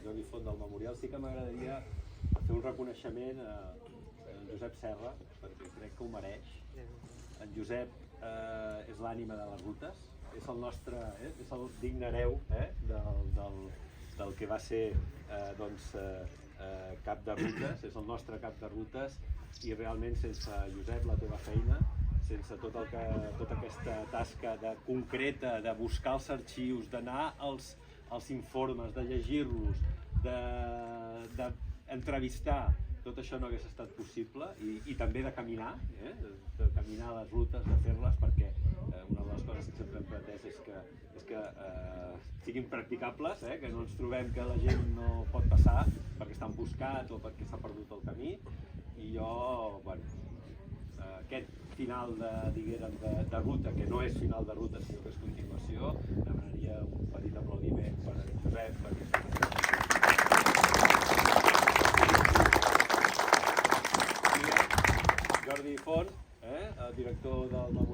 Jordi Font del Memorial, sí que m'agradaria fer un reconeixement a en Josep Serra, perquè crec que ho mereix. En Josep és l'ànima de les rutes, és el nostre, és el digne hereu del que va ser cap de rutes, és el nostre cap de rutes, i realment sense Josep, la teva feina, sense tota aquesta tasca concreta de buscar els arxius, d'anar als informes, de llegir-los, d'entrevistar, tot això no hagués estat possible, i també de caminar les rutes, de fer-les, perquè una de les coses que sempre hem pretès és que siguin practicables, que no ens trobem que la gent no pot passar perquè està emboscat o perquè s'ha perdut el camí. I jo, aquest final de ruta, que no és final de ruta sinó que és continuació, demanaria un petit aplaudiment per a Josep, Jordi Font, director del Memorial.